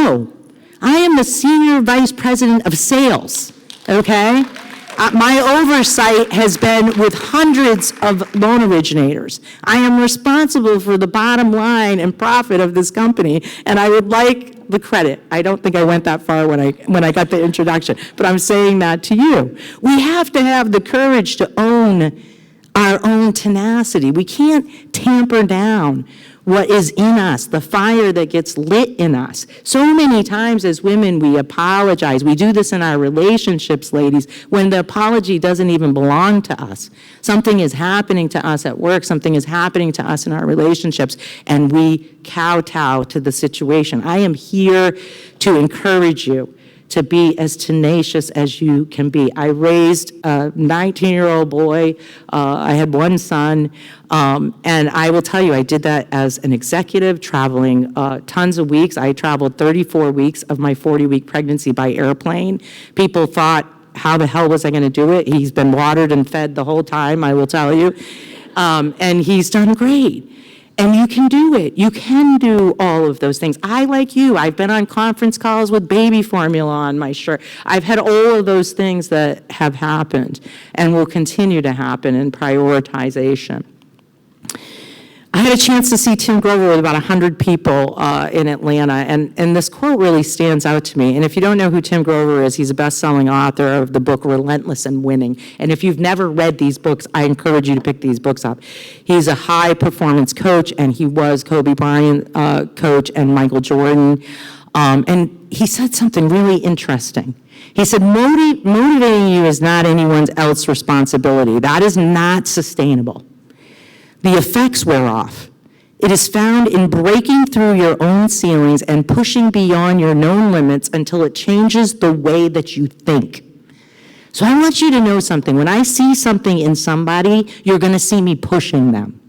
No, I am the Senior Vice President of Sales, okay? My oversight has been with hundreds of loan originators. I am responsible for the bottom line and profit of this company, and I would like the credit. I don't think I went that far when I got the introduction, but I'm saying that to you. We have to have the courage to own our own tenacity. We can't tamper down what is in us, the fire that gets lit in us. So many times as women, we apologize. We do this in our relationships, ladies, when the apology doesn't even belong to us. Something is happening to us at work, something is happening to us in our relationships, and we kowtow to the situation. I am here to encourage you to be as tenacious as you can be. I raised a 19-year-old boy. I had one son. And I will tell you, I did that as an executive, traveling tons of weeks. I traveled 34 weeks of my 40-week pregnancy by airplane. People thought, how the hell was I going to do it? He's been watered and fed the whole time, I will tell you. And he's done great. And you can do it. You can do all of those things. I, like you, I've been on conference calls with baby formula on my shirt. I've had all of those things that have happened and will continue to happen in prioritization. I had a chance to see Tim Grover with about 100 people in Atlanta, and this quote really stands out to me. And if you don't know who Tim Grover is, he's a best-selling author of the book Relentless and Winning. And if you've never read these books, I encourage you to pick these books up. He's a high-performance coach, and he was Kobe Bryant coach and Michael Jordan. And he said something really interesting. He said, motivating you is not anyone else's responsibility. That is not sustainable. The effects wear off. It is found in breaking through your own ceilings and pushing beyond your known limits until it changes the way that you think. So I want you to know something. When I see something in somebody, you're going to see me pushing them.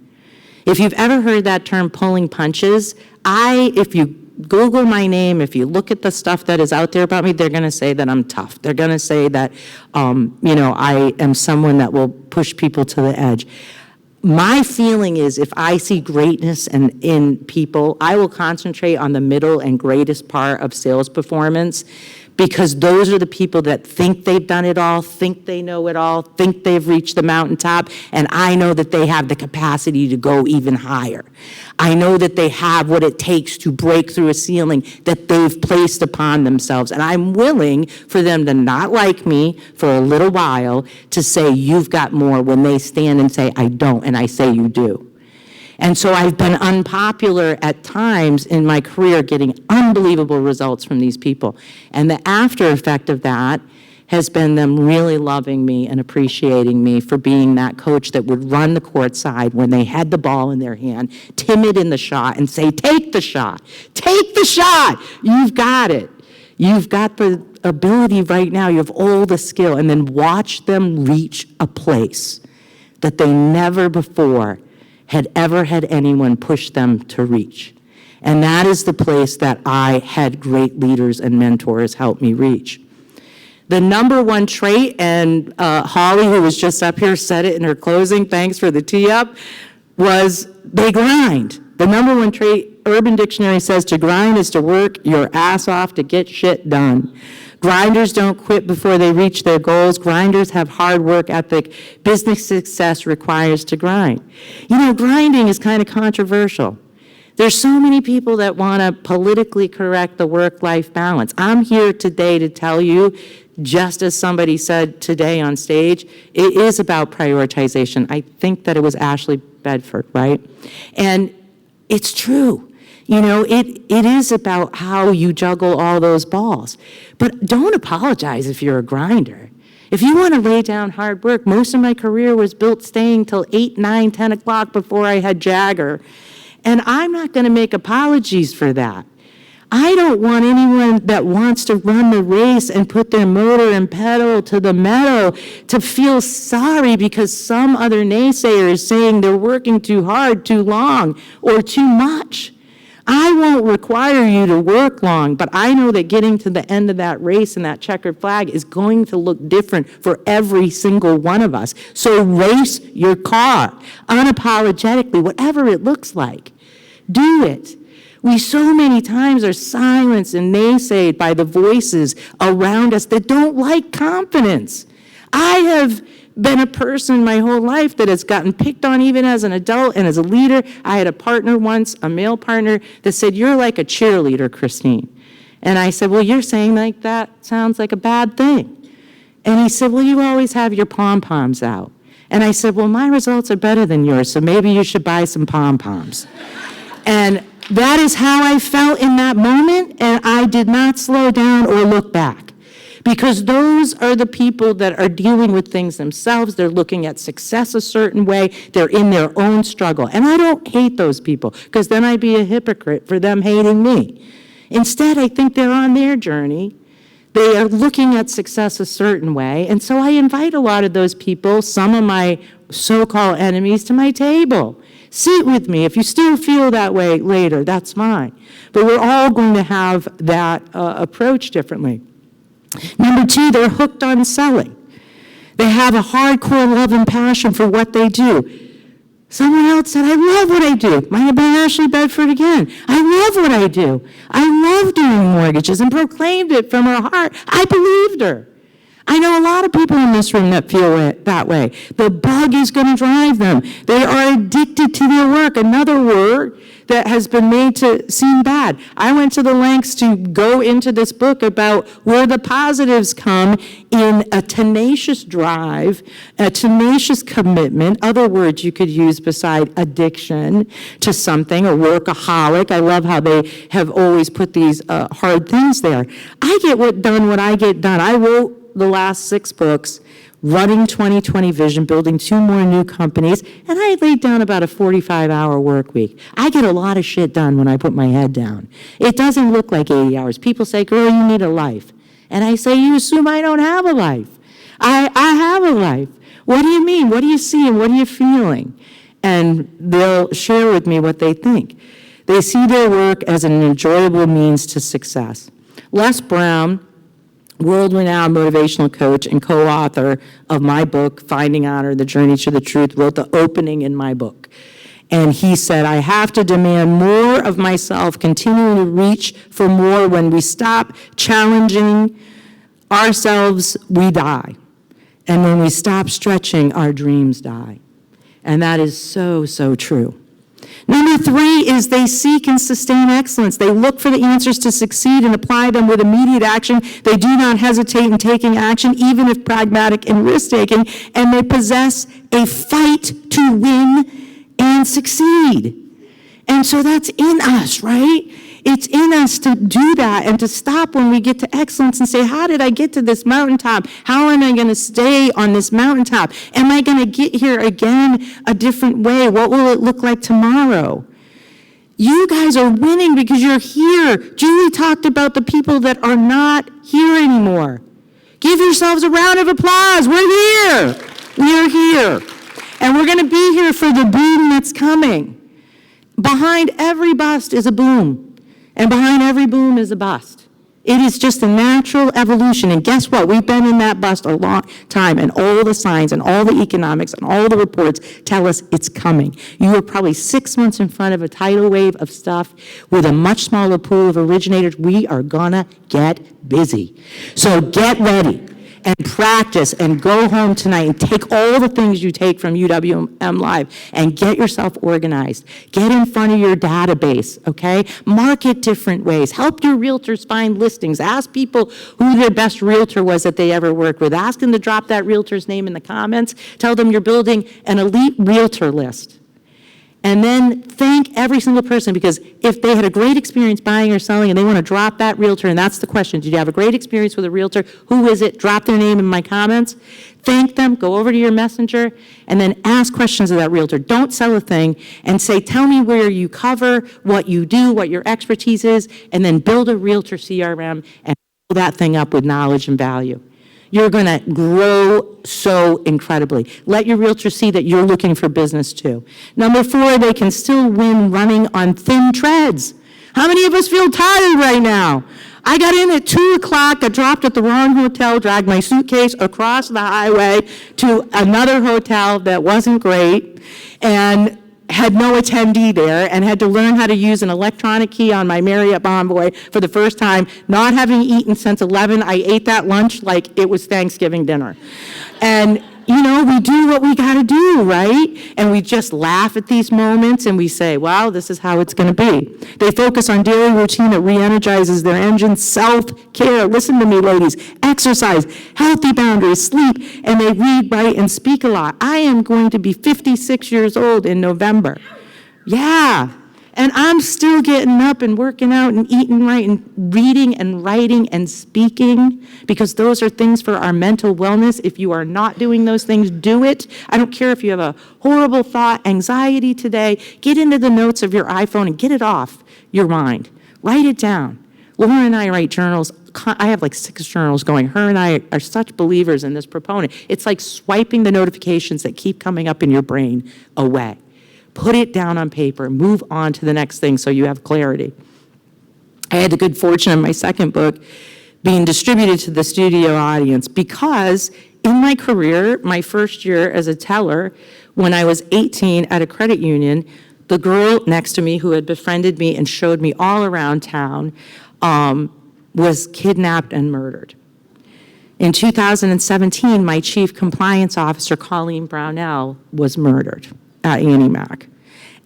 If you've ever heard that term, pulling punches, if you Google my name, if you look at the stuff that is out there about me, they're going to say that I'm tough. They're going to say that, I am someone that will push people to the edge. My feeling is if I see greatness in people, I will concentrate on the middle and greatest part of sales performance, because those are the people that think they've done it all, think they know it all, think they've reached the mountaintop, and I know that they have the capacity to go even higher. I know that they have what it takes to break through a ceiling that they've placed upon themselves, and I'm willing for them to not like me for a little while, to say, you've got more, when they stand and say, I don't, and I say, you do. And so I've been unpopular at times in my career, getting unbelievable results from these people. And the after effect of that has been them really loving me and appreciating me for being that coach that would run the court side when they had the ball in their hand, timid in the shot, and say, take the shot, you've got it. You've got the ability right now, you have all the skill, and then watch them reach a place that they never before had ever had anyone push them to reach. And that is the place that I had great leaders and mentors help me reach. The number one trait, and Holly, who was just up here, said it in her closing, thanks for the tee up, was they grind. The number one trait, Urban Dictionary says, to grind is to work your ass off to get shit done. Grinders don't quit before they reach their goals. Grinders have hard work ethic. Business success requires to grind. Grinding is kind of controversial. There's so many people that want to politically correct the work-life balance. I'm here today to tell you, just as somebody said today on stage, it is about prioritization. I think that it was Ashley Bedford, right? And it's true. It is about how you juggle all those balls. But don't apologize if you're a grinder. If you want to lay down hard work, most of my career was built staying till 8, 9, 10 o'clock before I had Jagger. And I'm not going to make apologies for that. I don't want anyone that wants to run the race and put their motor and pedal to the metal to feel sorry because some other naysayer is saying they're working too hard, too long, or too much. I won't require you to work long, but I know that getting to the end of that race and that checkered flag is going to look different for every single one of us. So race your car, unapologetically, whatever it looks like. Do it. We so many times are silenced and naysayed by the voices around us that don't like confidence. I have been a person my whole life that has gotten picked on even as an adult and as a leader. I had a partner once, a male partner, that said, "You're like a cheerleader, Christine." And I said, "Well, you're saying like that sounds like a bad thing." And he said, "Well, you always have your pom-poms out." And I said, "Well, my results are better than yours, so maybe you should buy some pom-poms." And that is how I felt in that moment, and I did not slow down or look back. Because those are the people that are dealing with things themselves. They're looking at success a certain way. They're in their own struggle. And I don't hate those people, because then I'd be a hypocrite for them hating me. Instead, I think they're on their journey. They are looking at success a certain way. And so I invite a lot of those people, some of my so-called enemies, to my table. Sit with me. If you still feel that way later, that's fine. But we're all going to have that approach differently. Number two, they're hooked on selling. They have a hardcore love and passion for what they do. Someone else said, "I love what I do." Might have been Ashley Bedford again. "I love what I do. I love doing mortgages," and proclaimed it from her heart. I believed her. I know a lot of people in this room that feel it that way. The bug is going to drive them. They are addicted to their work. Another word that has been made to seem bad. I went to the lengths to go into this book about where the positives come in a tenacious drive, a tenacious commitment, other words you could use beside addiction to something, a workaholic. I love how they have always put these hard things there. I get done what I get done. I wrote the last 6 books, running 2020 Vision, building 2 more new companies, and I laid down about a 45-hour work week. I get a lot of shit done when I put my head down. It doesn't look like 80 hours. People say, "Girl, you need a life." And I say, "You assume I don't have a life. I have a life. What do you mean? What do you see and what are you feeling?" And they'll share with me what they think. They see their work as an enjoyable means to success. Les Brown, world-renowned motivational coach and co-author of my book, Finding Honor, The Journey to the Truth, wrote the opening in my book. And he said, "I have to demand more of myself, continuing to reach for more. When we stop challenging ourselves, we die. And when we stop stretching, our dreams die." And that is so, so true. Number 3 is they seek and sustain excellence. They look for the answers to succeed and apply them with immediate action. They do not hesitate in taking action, even if pragmatic and risk-taking, and they possess a fight to win and succeed. And so that's in us, right? It's in us to do that and to stop when we get to excellence and say, "How did I get to this mountaintop? How am I going to stay on this mountaintop? Am I going to get here again a different way? What will it look like tomorrow?" You guys are winning because you're here. Julie talked about the people that are not here anymore. Give yourselves a round of applause. We're here. We are here. And we're going to be here for the boom that's coming. Behind every bust is a boom. And behind every boom is a bust. It is just a natural evolution. And guess what? We've been in that bust a long time, and all the signs and all the economics and all the reports tell us it's coming. You are probably 6 months in front of a tidal wave of stuff with a much smaller pool of originators. We are gonna get busy. So get ready and practice and go home tonight and take all the things you take from UWM Live and get yourself organized. Get in front of your database, okay? Market different ways. Help your realtors find listings. Ask people who their best realtor was that they ever worked with. Ask them to drop that realtor's name in the comments. Tell them you're building an elite realtor list. And then thank every single person, because if they had a great experience buying or selling and they want to drop that realtor, and that's the question, did you have a great experience with a realtor? Who is it? Drop their name in my comments. Thank them, go over to your messenger, and then ask questions of that realtor. Don't sell a thing, and say, "Tell me where you cover, what you do, what your expertise is," and then build a realtor CRM and fill that thing up with knowledge and value. You're going to grow so incredibly. Let your realtor see that you're looking for business too. Number 4, they can still win running on thin treads. How many of us feel tired right now? I got in at 2 o'clock, got dropped at the wrong hotel, dragged my suitcase across the highway to another hotel that wasn't great, and had no attendee there and had to learn how to use an electronic key on my Marriott Bonvoy for the first time, not having eaten since 11. I ate that lunch like it was Thanksgiving dinner. And you know, we do what we got to do, right? And we just laugh at these moments and we say, well, this is how it's going to be. They focus on daily routine that re-energizes their engine, self-care, listen to me, ladies, exercise, healthy boundaries, sleep, and they read, write, and speak a lot. I am going to be 56 years old in November. Yeah. And I'm still getting up and working out and eating right and reading and writing and speaking, because those are things for our mental wellness. If you are not doing those things, do it. I don't care if you have a horrible thought, anxiety today, get into the notes of your iPhone and get it off your mind. Write it down. Laura and I write journals. I have like 6 journals going. Her and I are such believers in this proponent. It's like swiping the notifications that keep coming up in your brain away. Put it down on paper, move on to the next thing so you have clarity. I had the good fortune of my second book being distributed to the studio audience because in my career, my first year as a teller, when I was 18 at a credit union, the girl next to me who had befriended me and showed me all around town was kidnapped and murdered. In 2017, my chief compliance officer, Colleen Brownell, was murdered at AIME.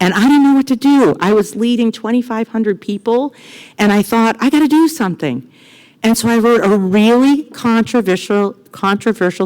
And I didn't know what to do. I was leading 2,500 people, and I thought, I got to do something. And so I wrote a really controversial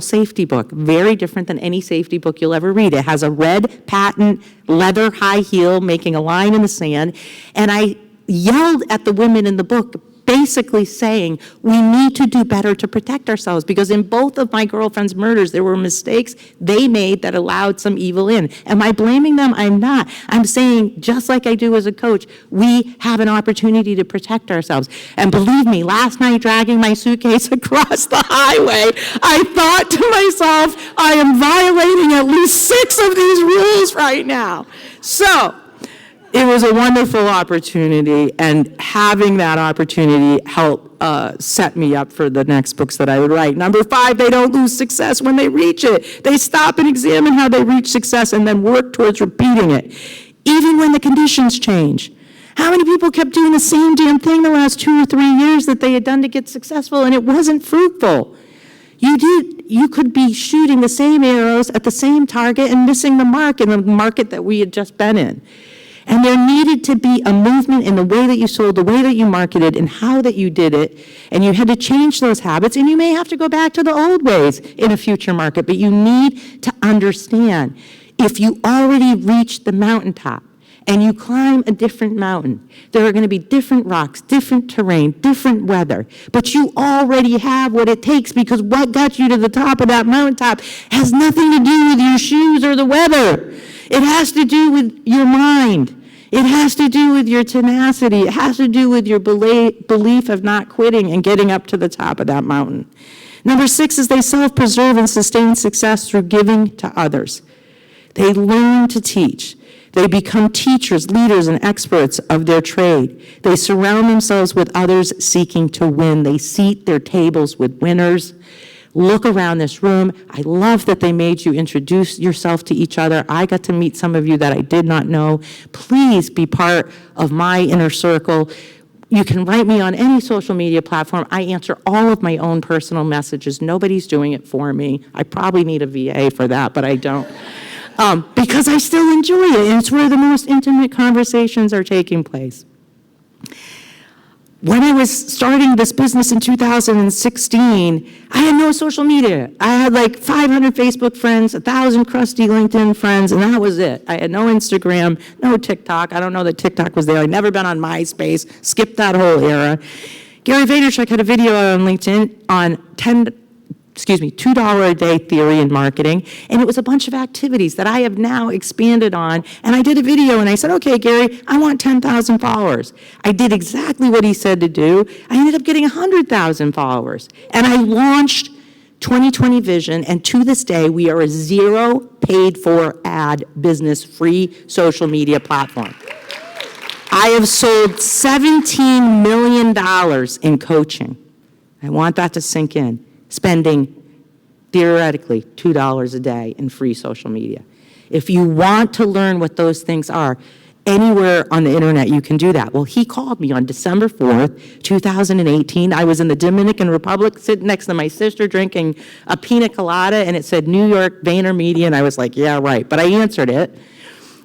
safety book, very different than any safety book you'll ever read. It has a red patent leather high heel making a line in the sand, and I yelled at the women in the book, basically saying, we need to do better to protect ourselves, because in both of my girlfriend's murders, there were mistakes they made that allowed some evil in. Am I blaming them? I'm not. I'm saying, just like I do as a coach, we have an opportunity to protect ourselves. And believe me, last night, dragging my suitcase across the highway, I thought to myself, I am violating at least 6 of these rules right now. So, it was a wonderful opportunity, and having that opportunity helped set me up for the next books that I would write. Number 5, they don't lose success when they reach it. They stop and examine how they reach success and then work towards repeating it, even when the conditions change. How many people kept doing the same damn thing the last 2 or 3 years that they had done to get successful, and it wasn't fruitful? You could be shooting the same arrows at the same target and missing the mark in the market that we had just been in. And there needed to be a movement in the way that you sold, the way that you marketed, and how that you did it. And you had to change those habits, and you may have to go back to the old ways in a future market, but you need to understand, if you already reached the mountaintop and you climb a different mountain, there are going to be different rocks, different terrain, different weather, but you already have what it takes, because what got you to the top of that mountaintop has nothing to do with your shoes or the weather. It has to do with your mind. It has to do with your tenacity. It has to do with your belief of not quitting and getting up to the top of that mountain. Number 6 is they self-preserve and sustain success through giving to others. They learn to teach. They become teachers, leaders, and experts of their trade. They surround themselves with others seeking to win. They seat their tables with winners. Look around this room. I love that they made you introduce yourself to each other. I got to meet some of you that I did not know. Please be part of my inner circle. You can write me on any social media platform. I answer all of my own personal messages. Nobody's doing it for me. I probably need a VA for that, but I don't. Because I still enjoy it, and it's where the most intimate conversations are taking place. When I was starting this business in 2016, I had no social media. I had like 500 Facebook friends, 1,000 crusty LinkedIn friends, and that was it. I had no Instagram, no TikTok. I don't know that TikTok was there. I'd never been on MySpace, skipped that whole era. Gary Vaynerchuk had a video on LinkedIn on $2 a day theory in marketing, and it was a bunch of activities that I have now expanded on, and I did a video and I said, okay, Gary, I want 10,000 followers. I did exactly what he said to do. I ended up getting 100,000 followers, and I launched 2020 Vision, and to this day, we are a 0 paid for ad business free social media platform. I have sold $17 million in coaching. I want that to sink in. Spending, theoretically, $2 a day in free social media. If you want to learn what those things are, anywhere on the internet you can do that. Well, he called me on December 4th, 2018. I was in the Dominican Republic sitting next to my sister drinking a pina colada, and it said New York VaynerMedia, and I was like, yeah, right. But I answered it.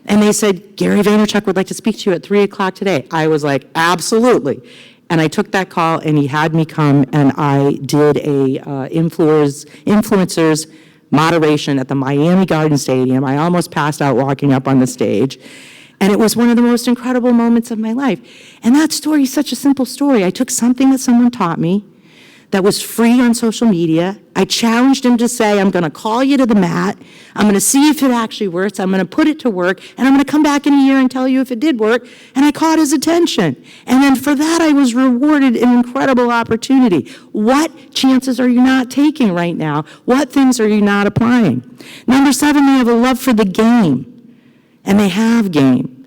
And they said, Gary Vaynerchuk would like to speak to you at 3 o'clock today. I was like, absolutely. And I took that call, and he had me come, and I did a influencers moderation at the Miami Garden Stadium. I almost passed out walking up on the stage. And it was one of the most incredible moments of my life. And that story is such a simple story. I took something that someone taught me that was free on social media. I challenged him to say, I'm going to call you to the mat. I'm going to see if it actually works. I'm going to put it to work. And I'm going to come back in a year and tell you if it did work. And I caught his attention. And then for that, I was rewarded an incredible opportunity. What chances are you not taking right now? What things are you not applying? Number 7, they have a love for the game. And they have game.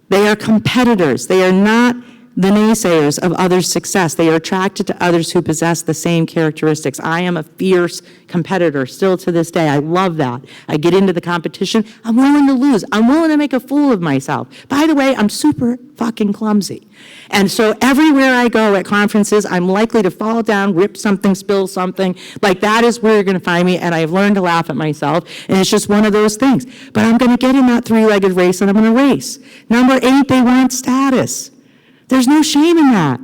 They are competitors. They are not the naysayers of others' success. They are attracted to others who possess the same characteristics. I am a fierce competitor still to this day. I love that. I get into the competition. I'm willing to lose. I'm willing to make a fool of myself. By the way, I'm super fucking clumsy. And so everywhere I go at conferences, I'm likely to fall down, rip something, spill something. Like that is where you're going to find me, and I've learned to laugh at myself, and it's just one of those things. But I'm going to get in that 3-legged race, and I'm going to race. Number 8, they want status. There's no shame in that.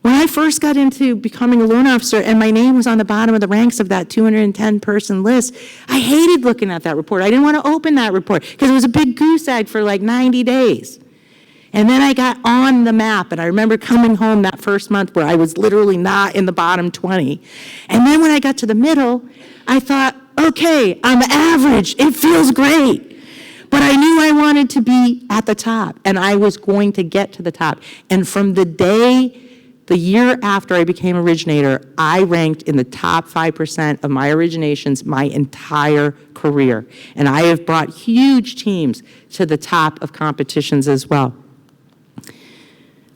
When I first got into becoming a loan officer and my name was on the bottom of the ranks of that 210-person list, I hated looking at that report. I didn't want to open that report because it was a big goose egg for like 90 days. And then I got on the map, and I remember coming home that first month where I was literally not in the bottom 20. And then when I got to the middle, I thought, okay, I'm average. It feels great. But I knew I wanted to be at the top, and I was going to get to the top. And from the year after I became originator, I ranked in the top 5% of my originations my entire career. And I have brought huge teams to the top of competitions as well.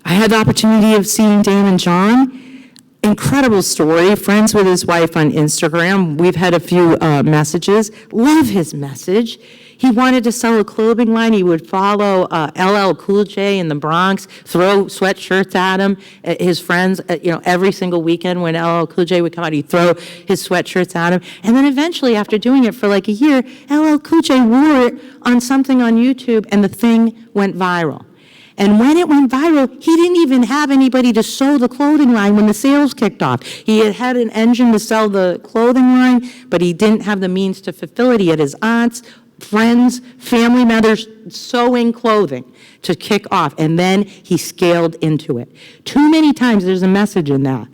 I had the opportunity of seeing Damon John. Incredible story, friends with his wife on Instagram. We've had a few messages. Love his message. He wanted to sell a clothing line. He would follow LL Cool J in the Bronx, throw sweatshirts at him. His friends, every single weekend when LL Cool J would come out, he'd throw his sweatshirts at him. And then eventually, after doing it for like a year, LL Cool J wore it on something on YouTube, and the thing went viral. And when it went viral, he didn't even have anybody to sew the clothing line when the sales kicked off. He had an engine to sell the clothing line, but he didn't have the means to fulfill it. He had his aunts, friends, family members sewing clothing to kick off, and then he scaled into it. Too many times there's a message in that.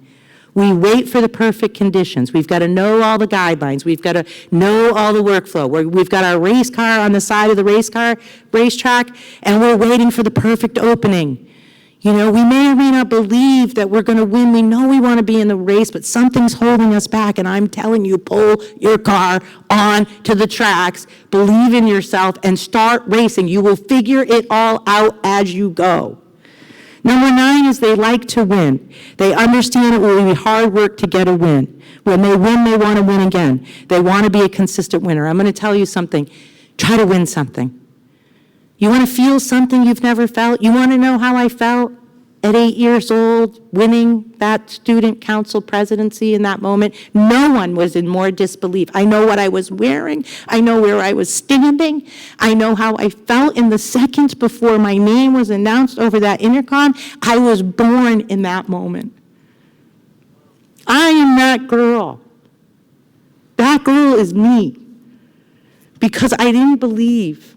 We wait for the perfect conditions. We've got to know all the guidelines. We've got to know all the workflow. We've got our race car on the side of the racetrack, and we're waiting for the perfect opening. We may or may not believe that we're going to win. We know we want to be in the race, but something's holding us back, and I'm telling you, pull your car on to the tracks, believe in yourself, and start racing. You will figure it all out as you go. Number 9 is they like to win. They understand it will be hard work to get a win. When they win, they want to win again. They want to be a consistent winner. I'm going to tell you something. Try to win something. You want to feel something you've never felt? You want to know how I felt at 8 years old, winning that student council presidency in that moment? No one was in more disbelief. I know what I was wearing. I know where I was standing. I know how I felt in the seconds before my name was announced over that intercom. I was born in that moment. I am that girl. That girl is me. Because I didn't believe.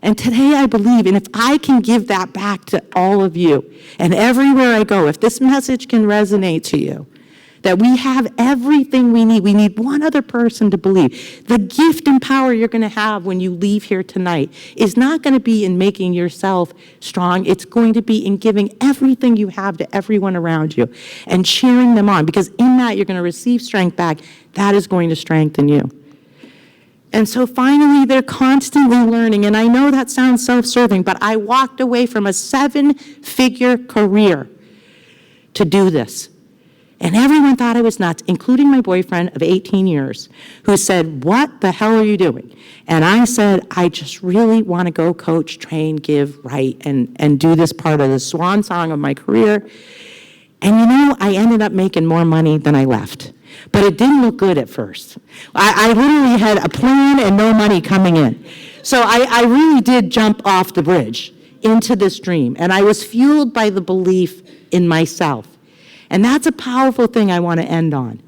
And today I believe, and if I can give that back to all of you, and everywhere I go, if this message can resonate to you, that we have everything we need one other person to believe. The gift and power you're going to have when you leave here tonight is not going to be in making yourself strong. It's going to be in giving everything you have to everyone around you and cheering them on, because in that you're going to receive strength back. That is going to strengthen you. And so finally, they're constantly learning. And I know that sounds self-serving, but I walked away from a 7-figure career to do this. And everyone thought I was nuts, including my boyfriend of 18 years, who said, "What the hell are you doing?" And I said, "I just really want to go coach, train, give, write, and do this part of the swan song of my career." And you know, I ended up making more money than I left. But it didn't look good at first. I literally had a plan and no money coming in. So I really did jump off the bridge into this dream. And I was fueled by the belief in myself. And that's a powerful thing I want to end on.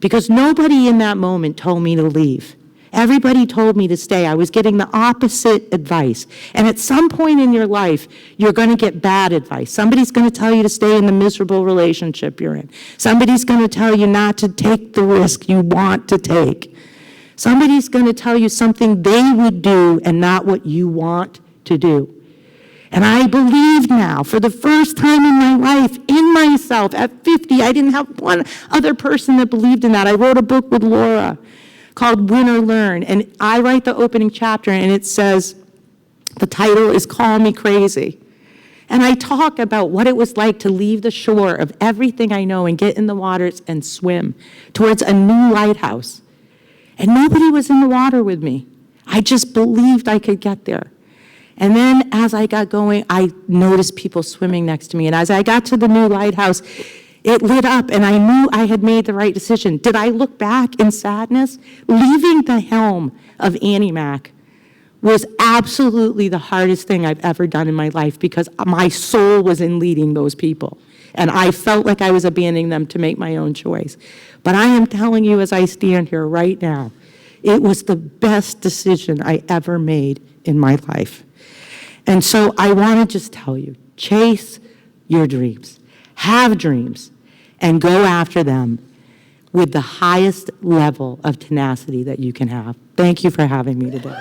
Because nobody in that moment told me to leave. Everybody told me to stay. I was getting the opposite advice. And at some point in your life, you're going to get bad advice. Somebody's going to tell you to stay in the miserable relationship you're in. Somebody's going to tell you not to take the risk you want to take. Somebody's going to tell you something they would do and not what you want to do. And I believe now, for the first time in my life, in myself, at 50, I didn't have one other person that believed in that. I wrote a book with Laura called Win or Learn, and I write the opening chapter, and it says, the title is Call Me Crazy. And I talk about what it was like to leave the shore of everything I know and get in the waters and swim towards a new lighthouse. And nobody was in the water with me. I just believed I could get there. And then as I got going, I noticed people swimming next to me. And as I got to the new lighthouse, it lit up, and I knew I had made the right decision. Did I look back in sadness? Leaving the helm of Annie Mac was absolutely the hardest thing I've ever done in my life, because my soul was in leading those people. And I felt like I was abandoning them to make my own choice. But I am telling you, as I stand here right now, it was the best decision I ever made in my life. And so I want to just tell you, chase your dreams. Have dreams and go after them with the highest level of tenacity that you can have. Thank you for having me today.